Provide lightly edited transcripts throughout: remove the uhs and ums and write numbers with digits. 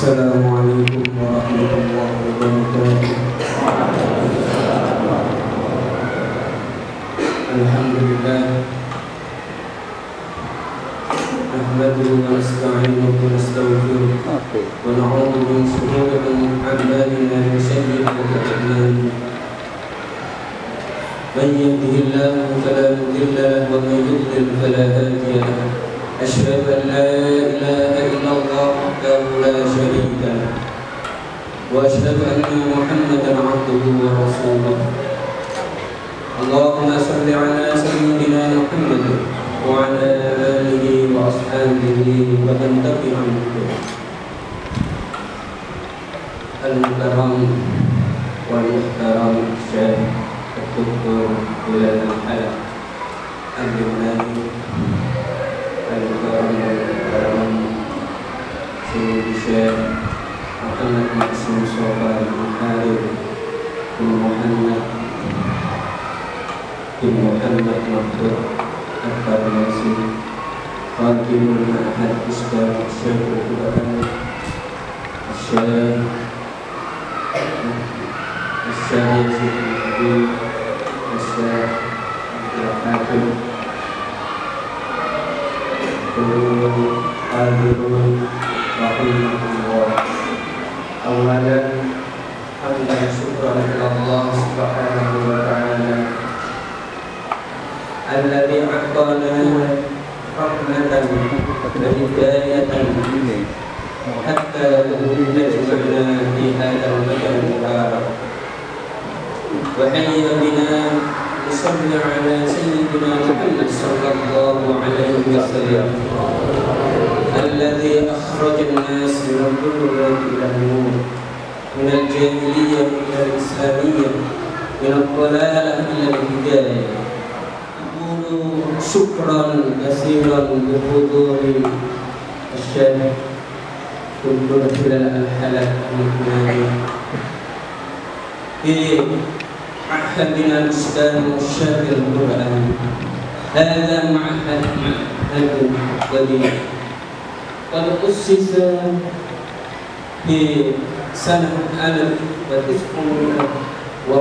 Assalamualaikum warahmatullahi wabarakatuh. Alhamdulillah, nahmaduhu wa nasta'inuhu wa nastaghfiruh wa na'udzu min shururi a'malina wa sayyi'ati a'malina. Man yahdihillahu fala mudilla lahu wa man yudlil fala hadiya lahu. أشهد أن لا إله إلا الله وحده لا شريك له وأشهد أن محمدا عبده ورسوله. اللهم صل على سيدنا محمد وعلى آله وأصحابه ومن تبعهم المكرم والمحترم الشيخ الدكتور بلال الحلق الجمالي Al-Quran Sayyidi Syekh Muhammad Maksum Sofa Al-Muharib bin Muhammad Mahmud Al-Farmasi Khadimul Ma'had Islam Syekh Al-Quran Syekh Yazid Al-Habib Syekh Al-Hakim Hadirun rahimahullah. Awalan hamdan syukran Allah subhanahu wa ta'ala alladzi a'tana rahmatan wa hidayatan hatta najma'na fi hadzal makan mubarak wa hayya bina صلى على سيدنا محمد صلى الله عليه وسلم الذي أخرج الناس من الظلمات إلى النور من الجاهلية إلى الإسلامية من الضلالة إلى الهداية. أقول شكرا كثيرا بحضور الشيخ دكتور بلال الحلق المكناني معهدنا الإسلام الشاكر القرآن. هذا معهد جديد قد أسس في سنة 1935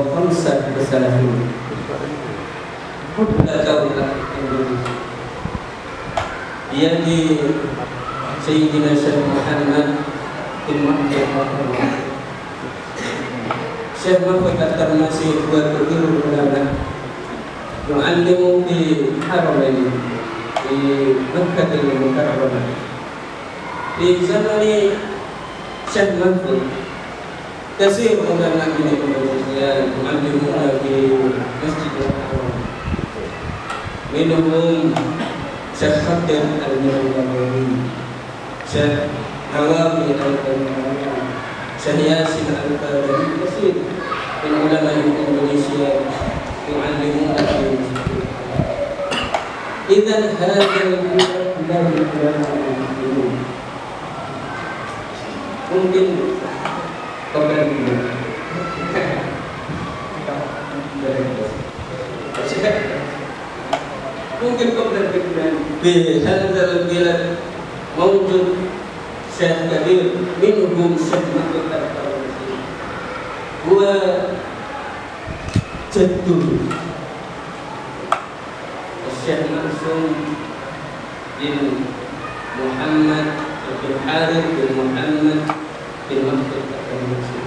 قبل دولة إندونيسيا بيد سيدنا الشيخ محمد بن محمود Syekh Mahfud At-Tarmasi wa Tuqirul Ulama Mu'allimu di Haramain di Makkahil Mukarramah. Di zamani Syekh Mahfud kasir ulama di Indonesia mu'allimuna di Masjidil Haram. Minhum Syekh Khadir Al-Mirawi, Syekh Nawawi Al-Qadiri, Syekh Yasin Al-Qadiri, kasir من علماء إندونيسيا يعلمون إذا هذا البلد لا يمكن mungkin بهذا البلد موجود شيخ كبير منهم شيخ محمود هو جد الشيخ معصوم بن محمد بن حارث بن محمد بن محمود الترمذي.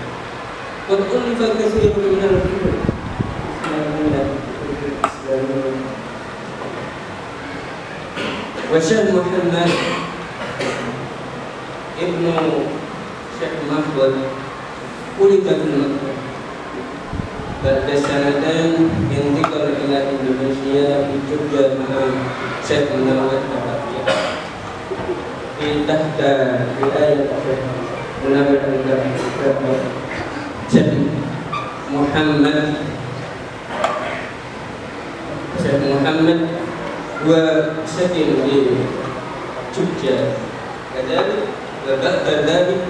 قد ألف كثير من الكتب الإسلامية وشيخ محمد ابن شيخ محمود ولد في مكة بعد سنتين انتقل إلى إندونيسيا في جوجا مع شيخ منawar في تحت رعاية منawar شيخ محمد وسكن في جوجا كذلك وبعد ذلك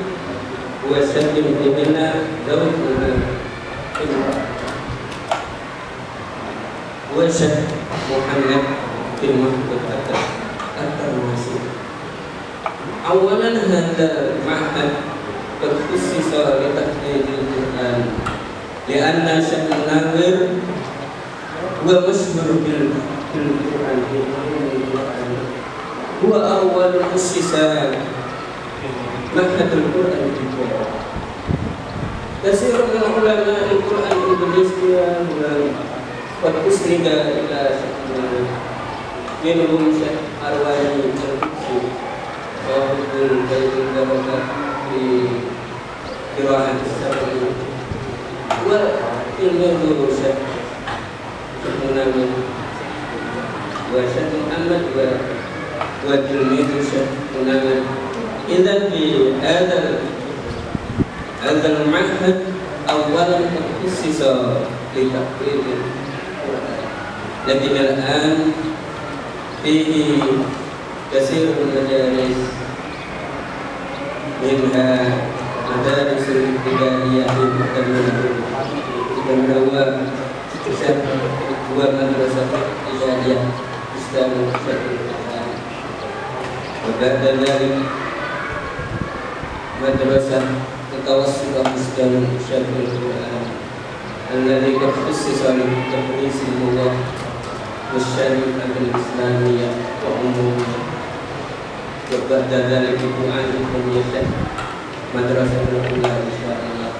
وسكن في بنا زوج وشيخ محمد بن محمود الترمذي. أولا هذا المعهد قد خصص لتحفيظ القرآن لأن شيخ الناظر هو مشهور بالقرآن هو أول مؤسس معهد القرآن الكريم. كثير من علماء القرآن الإنجليزية قد أسند إلى شيخنا منهم شيخ أرواني القدسي صاحب البيت البركة في قراءة السبع وتلميذه شيخ منامل وشيخ محمد وتلميذ شيخ منامل. إذا في هذا المعهد أولا خصص لتحفيظ القرآن، لكن الآن فيه كثير من المدارس منها مدارس الابتدائية هو مدرسة ابتدائية إسلام القرآن، وبعد ذلك مدرسة متوسطة إسلام القرآن الذي قد خصص لتدريس اللغة والشريعة الإسلامية وعمومها، وبعد ذلك دعائكم يا شيخ مدرسة الأولى إن شاء الله.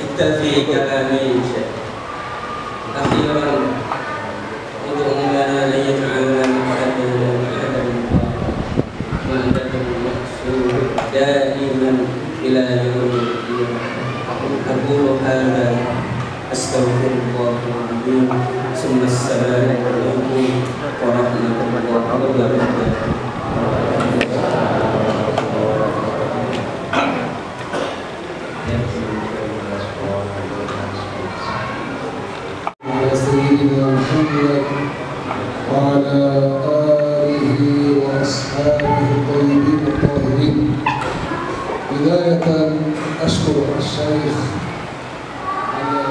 اكتفي كلامي يا شيخ. أخيرا ادعو لنا أن يجعلنا معهدا مقصود دائما إلى يوم الدين. أقول هذا أستغفر الله العظيم ثم السلام عليكم ورحمة الله وبركاته. على سيدنا محمد وعلى آله وأصحابه الطيبين الطاهرين. بداية أشكر الشيخ على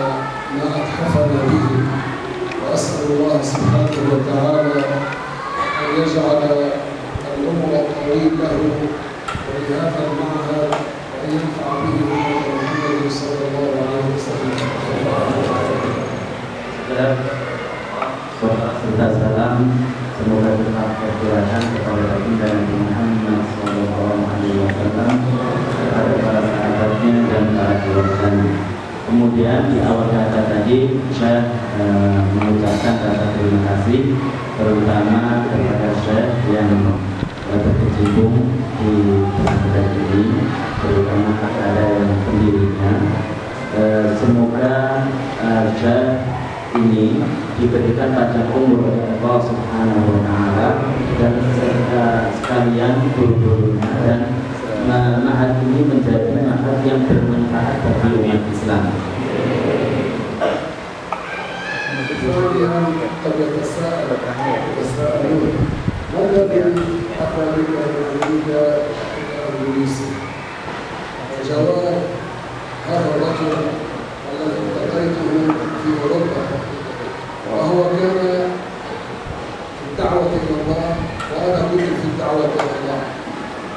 ما أتحفنا به، وأسأل الله سبحانه وتعالى أن يجعل العمر الطويل له ولهذا المعهد وأن ينفع به أمة محمد صلى الله عليه وسلم. Serta salam semoga tetap tercurahkan kepada baginda Nabi Muhammad Sallallahu Alaihi Wasallam, kepada para sahabatnya dan para keluarganya. Kemudian di awal kata tadi saya mengucapkan rasa terima kasih terutama kepada Syekh yang berkecimpung di pesantren ini, terutama kepada yang pendirinya. Semoga Syekh ini diberikan panjang umur oleh Allah Subhanahu wa Ta'ala dan serta sekalian guru-gurunya, dan ma'had ini menjadi ma'had yang bermanfaat bagi umat Islam. ماذا بالأقوال الأولية الإنجليزي؟ الجواب هذا الرجل الذي التقيته في أوروبا، وهو كان في الدعوة إلى الله وأنا كنت في الدعوة إلى الله،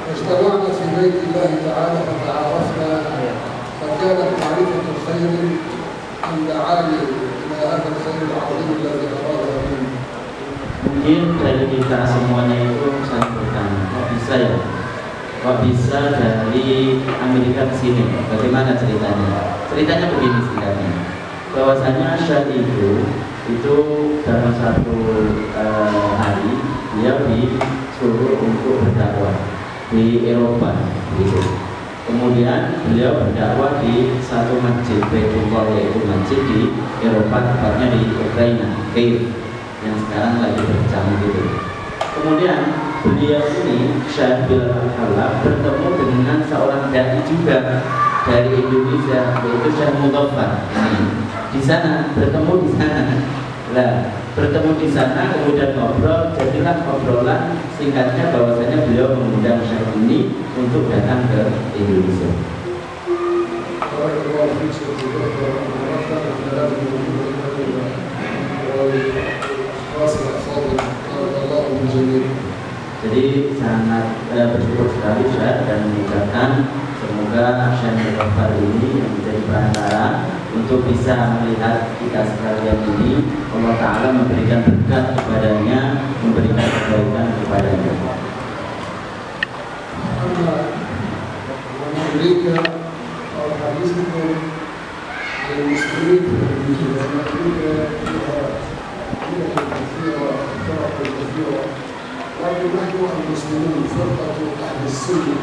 فاجتمعنا في بيت الله تعالى فتعارفنا، فكانت معرفة الخير أن دعاني إلى هذا الخير العظيم الذي أراده منه. Mungkin dari kita semuanya itu saya bertanya, kok bisa dari Amerika ke sini? Bagaimana ceritanya? Ceritanya begini singkatnya, bahwasanya Syekh itu dalam satu hari dia disuruh untuk berdakwah di Eropa, gitu. Kemudian beliau berdakwah di satu masjid Baitullah, yaitu masjid di Eropa, tepatnya di Ukraina, Kiev, yang sekarang lagi berkecamuk gitu. Kemudian beliau ini Syekh Bilal Al-Halab bertemu dengan seorang dai juga dari Indonesia, yaitu Syekh Mustafa. Di sana bertemu di sana, kemudian ngobrol, jadilah obrolan singkatnya bahwasanya beliau mengundang Syekh ini untuk datang ke Indonesia. Jadi sangat saya bersyukur sekali Syekh dan mengucapkan semoga Syekh Muhammad ini yang menjadi perantara untuk bisa melihat kita sekalian ini, Allah Ta'ala memberikan berkat kepadanya, memberikan kebaikan kepadanya. Amerika atau hadis itu yang muslim di Amerika لكن نحن المسلمون فرقة أهل السنة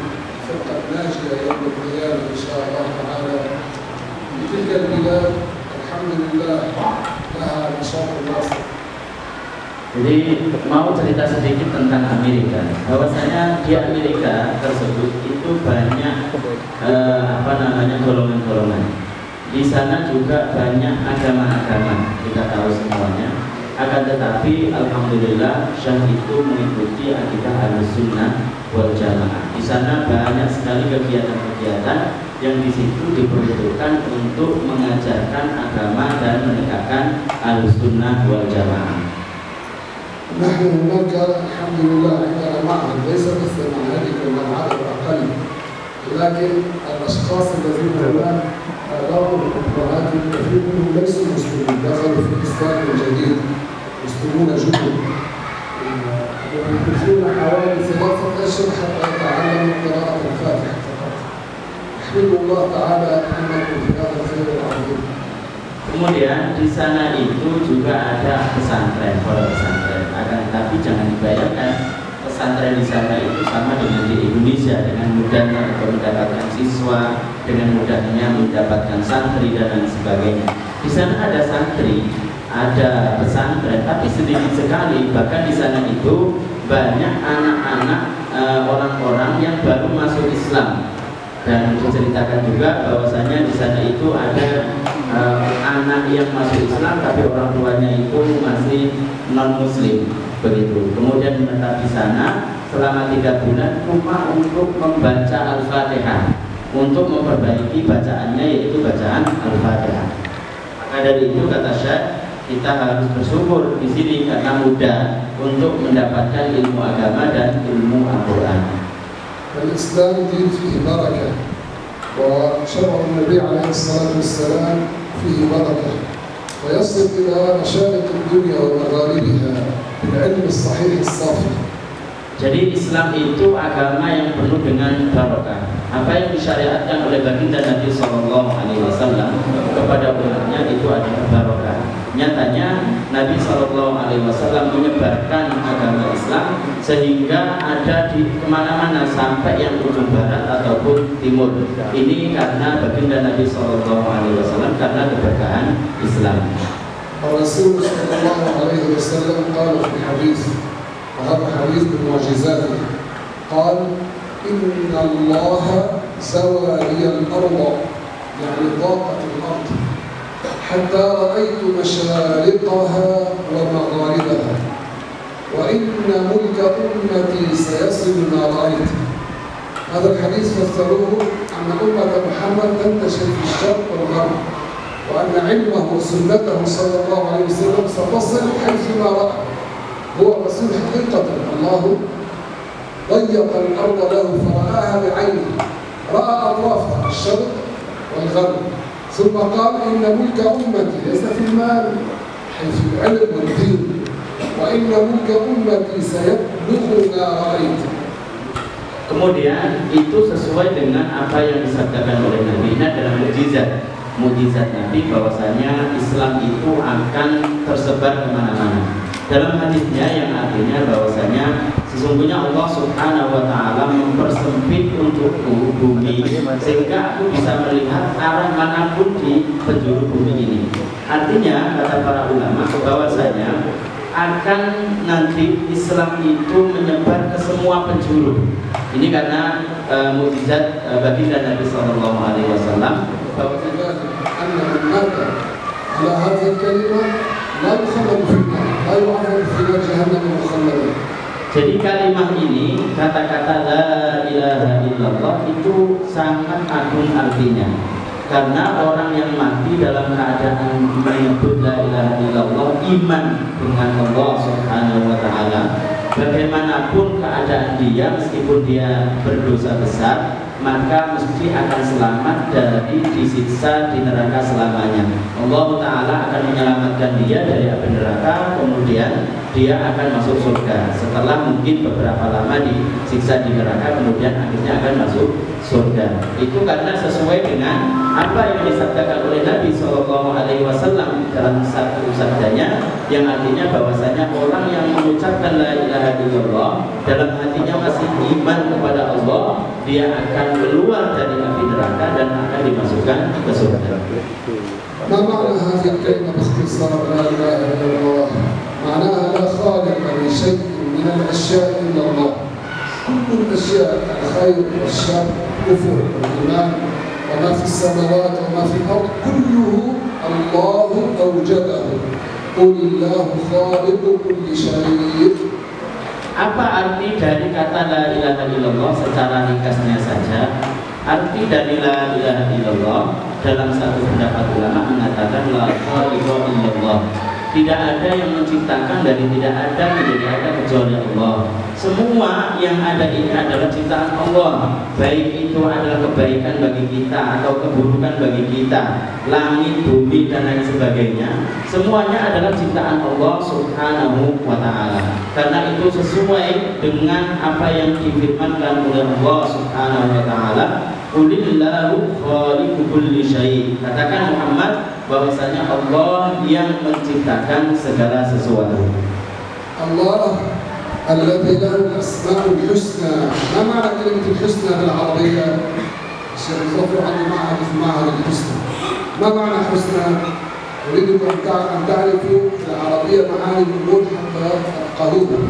فرقة ناجية يوم القيامة إن شاء الله تعالى في تلك البلاد الحمد لله لها نشاط الناصر. Jadi mau cerita sedikit tentang Amerika. Bahwasanya di Amerika tersebut itu banyak golongan-golongan. Di sana juga banyak agama-agama, kita tahu semuanya. Akan tetapi alhamdulillah Syekh itu mengikuti akidah Ahlussunnah wal Jamaah. Di sana banyak sekali kegiatan-kegiatan yang di situ diperuntukkan untuk mengajarkan agama dan menegakkan Ahlussunnah wal Jamaah. نحن هناك الحمد لله عندنا معهد ليس مثل معهدك ولا العدد أقل، ولكن الأشخاص الذين هناك لهم أمهات كثير منهم ليسوا مسلمين، دخلوا في الإسلام الجديد مسلمون جدد يمكثون حوالي 3 أشهر حتى يتعلموا قراءة الفاتحة فقط. أحمد الله تعالى أنكم في هذا الخير العظيم. Kemudian di sana itu juga ada pesantren, pondok pesantren. Akan tetapi jangan dibayangkan pesantren di sana itu sama dengan di Indonesia, dengan mudahnya untuk mendapatkan siswa, dengan mudahnya mendapatkan santri dan lain sebagainya. Di sana ada santri, ada pesantren, tapi sedikit sekali. Bahkan di sana itu banyak anak-anak orang-orang yang baru masuk Islam. Dan diceritakan juga bahwasanya di sana itu ada anak yang masuk Islam tapi orang tuanya itu masih non Muslim begitu. Kemudian menetap di sana selama 3 bulan cuma untuk membaca Al-Fatihah, untuk memperbaiki bacaannya, yaitu bacaan Al-Fatihah. Maka dari itu kata Syekh, kita harus bersyukur di sini karena mudah untuk mendapatkan ilmu agama dan ilmu Al-Quran. الإسلام دين فيه بركة، وشرع النبي عليه الصلاة والسلام فيه بركة، ويصل إلى مشارق الدنيا ومغاربها بالعلم الصحيح الصافي. Jadi Islam itu agama yang penuh dengan barokah. Apa yang disyariatkan oleh baginda Nabi SAW kepada umatnya itu adalah barokah. Nyatanya Nabi SAW menyebarkan agama Islam sehingga ada di kemana-mana sampai yang ujung barat ataupun timur. Ini karena baginda Nabi SAW, karena keberkahan Islam. الرسول صلى الله عليه وسلم قال في حديث، وهذا حديث من معجزاته، قال إن الله سوى لي الأرض، يعني ضاقت الأرض حتى رأيت مشارقها ومغاربها، وإن ملك أمتي سيصل ما رأيت. هذا الحديث فسروه أن أمة محمد تنتشر في الشرق والغرب، وأن علمه وسنته صلى الله عليه وسلم ستصل حيثما رأى. هو الرسول حقيقة الله ضيق الأرض له فرآها بعينه، رأى أطرافها الشرق والغرب، ثم قال إن ملك أمتي ليس في المال، حيث العلم والدين، وإن ملك أمتي سيبلغ ما رأيت. Kemudian itu sesuai dengan apa yang disabdakan oleh Nabi. Ini adalah mukjizat Nabi, bahwasanya Islam itu akan tersebar kemana-mana. Dalam hadisnya yang artinya bahwasanya sesungguhnya Allah Subhanahu wa Ta'ala mempersempit untukku bumi sehingga aku bisa melihat arah manapun di penjuru bumi ini. Artinya kata para ulama bahwasanya akan nanti Islam itu menyebar ke semua penjuru. Ini karena mukjizat baginda Nabi Sallallahu Alaihi Wasallam. Jadi kalimat ini, kata-kata la ilaha illallah itu sangat agung artinya. Karena orang yang mati dalam keadaan menyebut la ilaha illallah, iman dengan Allah Subhanahu wa Ta'ala, bagaimanapun keadaan dia, meskipun dia berdosa besar, maka mesti akan selamat dari disiksa di neraka selamanya. Allah Ta'ala akan menyelamatkan dia dari api neraka, kemudian dia akan masuk surga. Setelah mungkin beberapa lama disiksa di neraka, kemudian akhirnya akan masuk surga. Itu karena sesuai dengan apa yang disabdakan oleh Nabi SAW dalam satu sabdanya, yang artinya bahwasanya orang yang mengucapkan la ilaha illallah, dalam hatinya masih iman kepada Allah, dia akan keluar dari api neraka dan akan dimasukkan ke surga. ما معنى هذه الكلمة باختصار لا إله إلا الله؟ معناها لا خالق لشيء من الأشياء إلا الله. كل الأشياء الخير والشر كفر والإيمان وما في السماوات وما في الأرض كله الله أوجده. قل الله خالق كل شيء. Apa arti dari kata la ilaha illallah secara ringkasnya saja? Arti dari la ilaha illallah dalam satu pendapat ulama mengatakan la khaliqa illallah. Tidak ada yang menciptakan dari tidak ada menjadi ada kecuali Allah. Semua yang ada ini adalah ciptaan Allah. Baik itu adalah kebaikan bagi kita atau keburukan bagi kita, langit, bumi dan lain sebagainya, semuanya adalah ciptaan Allah Subhanahu wa ta'ala. Karena itu sesuai dengan apa yang difirmankan oleh Allah Subhanahu wa ta'ala, Qulillahu khaliqu kulli syai'. Katakan Muhammad bahwasanya Allah yang menciptakan segala sesuatu. Allah الذي له الأسماء الحسنى. ما معنى كلمة الحسنى بالعربية؟ الشيخ الظفر عنده معهد في معهد الحسنى. ما معنى حسنى؟ أريدكم أن تعرفوا في العربية معاني الأمور حتى تفقهوها.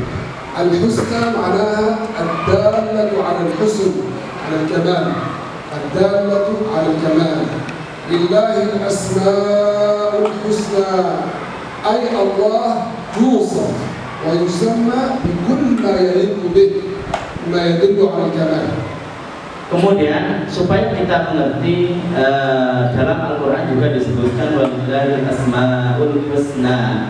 الحسنى معناها الدالة على الحسن، على الكمال. الدالة على الكمال. لله الأسماء الحسنى، أي الله يوصف ويسمى بكل ما يليق به، ما يدل على الكمال. Kemudian supaya kita mengerti, dalam Al-Quran juga disebutkan walillahil asmaul husna.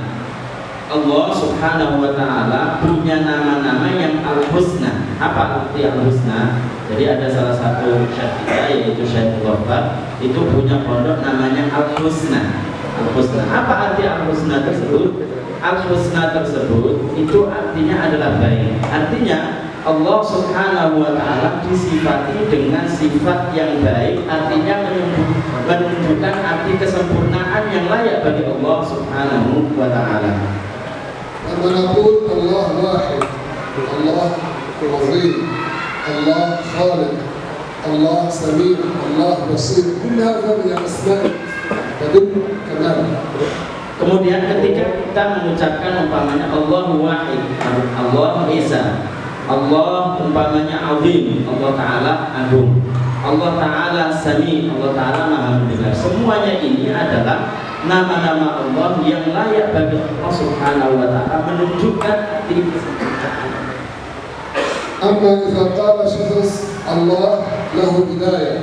Allah Subhanahu wa ta'ala punya nama-nama yang al-husna. Apa arti al-husna? Jadi ada salah satu syekh kita, yaitu Syekh Muhammad, itu punya pondok namanya al-husna. Al-husna. Apa arti al-husna tersebut? Al-husna tersebut itu artinya adalah baik. Artinya Allah Subhanahu wa ta'ala disifati dengan sifat yang baik, artinya menunjukkan arti kesempurnaan yang layak bagi Allah Subhanahu wa ta'ala. لما نقول الله واحد، الله عظيم، الله خالق، الله سميع، الله بصير، كل هذا من الأسماء تدل كماله. Kemudian ketika kita mengucapkan umpamanya Allah wahid, Allah Esa, Allah umpamanya azim, Allah Ta'ala agung, Allah Ta'ala sami, Allah Ta'ala maha mendengar. Semuanya ini adalah nama-nama Allah yang layak bagi Allah Subhanahu wa ta'ala, menunjukkan arti kesempurnaan. أما إذا قال شخص الله له بداية،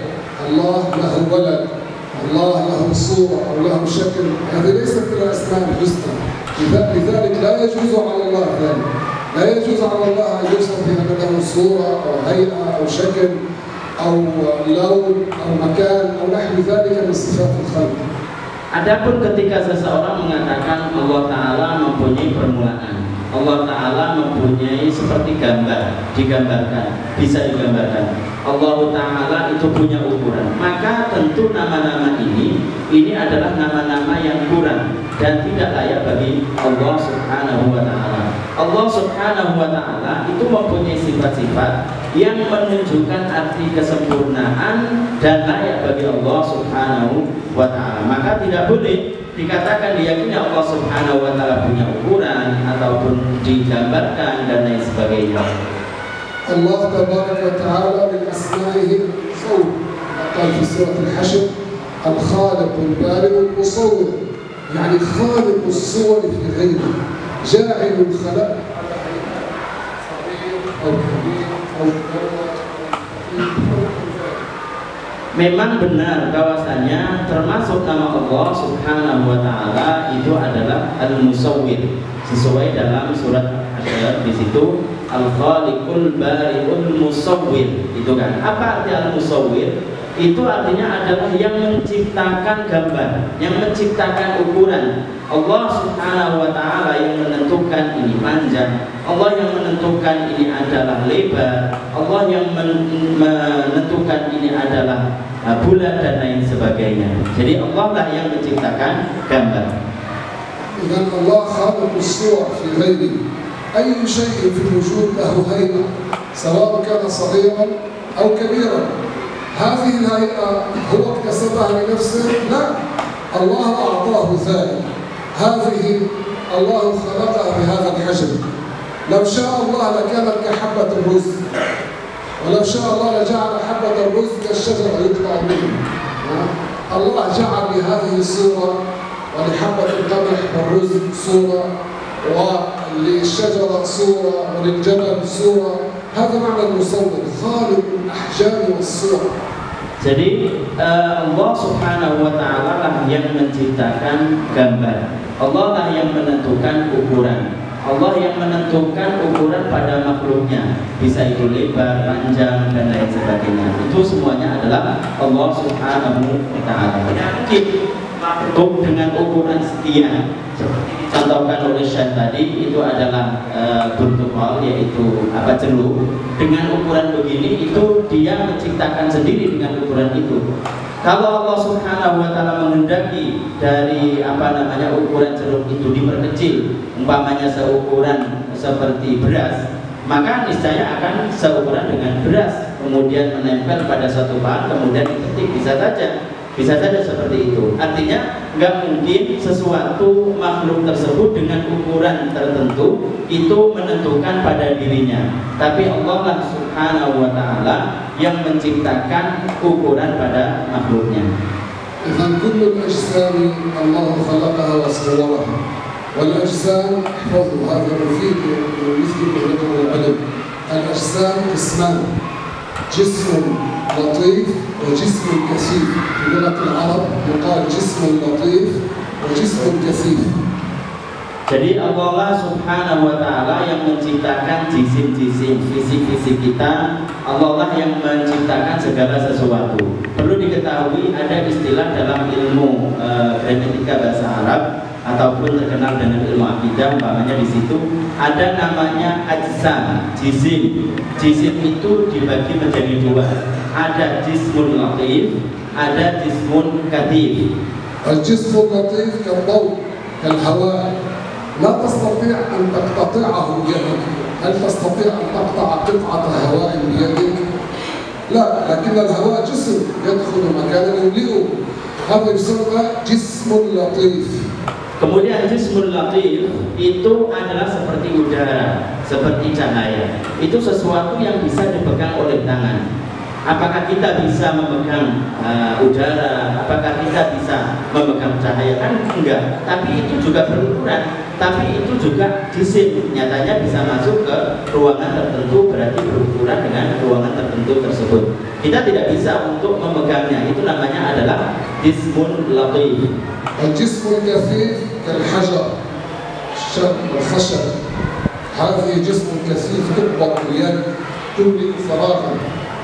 الله له ولد، الله له صورة أو له شكل، هذه ليست من الأسماء الحسنى. لذلك لا يجوز على الله ذلك. لا يجوز على الله أن يوصف بأن له صورة أو هيئة أو شكل أو لون أو مكان أو نحو ذلك من صفات الخلق. Adapun ketika seseorang mengatakan Allah Ta'ala mempunyai permulaan, Allah Ta'ala mempunyai seperti gambar, digambarkan, bisa digambarkan, Allah Ta'ala itu punya ukuran, maka tentu nama-nama ini adalah nama-nama yang kurang dan tidak layak bagi Allah Subhanahu wa ta'ala. Allah Subhanahu wa ta'ala itu mempunyai sifat-sifat yang menunjukkan arti kesempurnaan dan layak bagi Allah Subhanahu wa ta'ala. Maka tidak boleh dikatakan diyakini Allah Subhanahu wa ta'ala punya ukuran ataupun digambarkan dan lain sebagainya. Allah tabaraka wa ta'ala min asma'ihi al-musawwir. قال في سورة الحشر الخالق البارئ المصور، يعني خالق الصور في غيره، جاعل الخلق أو كبير أو Memang benar bahwasanya termasuk nama Allah Subhanahu wa ta'ala itu adalah Al-Musawwir, sesuai dalam surat Asy'ar di situ Al-Khaliqul Bari'ul Musawwir, itu kan. Apa arti Al-Musawwir? Itu artinya adalah yang menciptakan gambar, yang menciptakan ukuran. Allah Subhanahu wa ta'ala yang menentukan ini panjang, Allah yang menentukan ini adalah lebar, Allah yang menentukan ini adalah bulat dan lain sebagainya. Jadi Allah lah yang menciptakan gambar. إذن الله خالق الصور في غيره. أي شيء في الوجود له هيئة سواء كان صغيرا أو كبيرا. هذه الهيئة هو اكتسبها لنفسه؟ لا، الله أعطاه ذلك. هذه الله خلقها بهذا الحجم. لو شاء الله لكانت كحبة الرز، ولو شاء الله لجعل حبة الرز كالشجرة يطلع منه. الله جعل لهذه الصورة، ولحبة القمح والرز صورة، وللشجرة صورة، وللجبل صورة. هذا معنى المصور، خالق الأحجام والصور. Jadi Allah Subhanahu wa ta'ala lah yang menciptakan gambar, Allah lah yang menentukan ukuran, Allah yang menentukan ukuran pada makhluknya, bisa itu lebar, panjang dan lain sebagainya. Itu semuanya adalah Allah Subhanahu wa ta'ala. Mungkin makhluk dengan ukuran sekian, seperti dicontohkan oleh Syekh tadi, itu adalah burtuqal, yaitu jeruk. Dengan ukuran begini, itu dia menciptakan sendiri dengan ukuran itu. Kalau Allah Subhanahu wa ta'ala menghendaki dari ukuran jeruk itu diperkecil, umpamanya seukuran seperti beras, maka niscaya akan seukuran dengan beras, kemudian menempel pada suatu bahan, kemudian diketik. Bisa saja seperti itu. Artinya nggak mungkin sesuatu makhluk tersebut dengan ukuran tertentu itu menentukan pada dirinya, tapi Allah lah Subhanahu wa ta'ala yang menciptakan ukuran pada makhluknya. إذن كل الأجسام الله خلقها وصورها، والأجسام احفظوا هذا مفيد ويثبت لكم العلم. الأجسام قسمان، جسم لطيف وجسم كثيف. في لغة العرب يقال جسم لطيف وجسم كثيف. Jadi Allah Subhanahu wa ta'ala yang menciptakan jisim-jisim, fisik-fisik kita. Allah lah yang menciptakan segala sesuatu. Perlu diketahui ada istilah dalam ilmu gramatika bahasa Arab ataupun terkenal dengan ilmu akidah, umpamanya di situ ada namanya ajsam, jisim. Jisim itu dibagi menjadi dua. Ada jismun latif, ada jismun katif. الجسم اللطيف كالضوء كالهواء، لا تستطيع أن تقتطعه بيدك. هل تستطيع أن تقطع قطعة هواء بيدك؟ لا، لكن الهواء جسم يدخل مكانا يملئه. هذا يسمى جسم لطيف. Kemudian jismul latif itu adalah seperti udara, seperti cahaya. Itu sesuatu yang bisa dipegang oleh tangan. Apakah kita bisa memegang udara? Apakah kita bisa memegang cahaya? Kan enggak. Tapi itu juga berukuran. Tapi itu juga jisim. Nyatanya bisa masuk ke ruangan tertentu, berarti berukuran dengan ruangan tertentu tersebut. Kita tidak bisa untuk memegangnya. Itu namanya adalah jismun latif. الجسم الكثيف كالحجر والخشب. هذه جسم كثيف تقبض اليد تملئ فراغا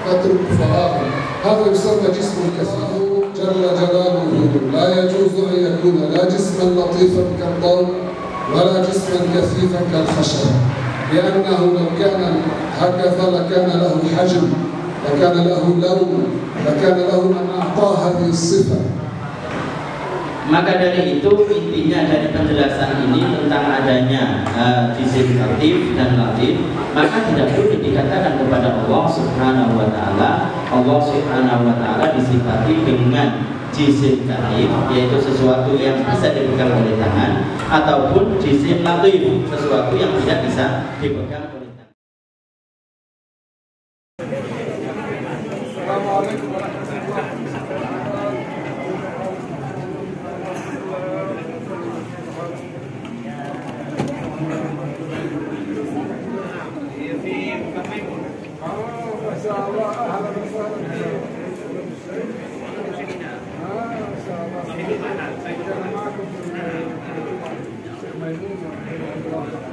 تترك فراغا. هذا يسمى جسم كثيف. جل جلاله لا يجوز أن يكون لا جسما لطيفا كالضوء ولا جسما كثيفا كالخشب، لأنه لو كان هكذا لكان له حجم، لكان له لون، لكان له من أعطاه هذه الصفة. Maka dari itu intinya dari penjelasan ini tentang adanya jisim latif dan latif, maka tidak perlu dikatakan kepada Allah Subhanahu wa ta'ala. Allah Subhanahu wa ta'ala disifati dengan jisim latif, yaitu sesuatu yang bisa dipegang oleh tangan, ataupun jisim latif, sesuatu yang tidak bisa dipegang oleh tangan. Assalamualaikum warahmatullahi wabarakatuh. Assalamualaikum warahmatullahi wabarakatuh.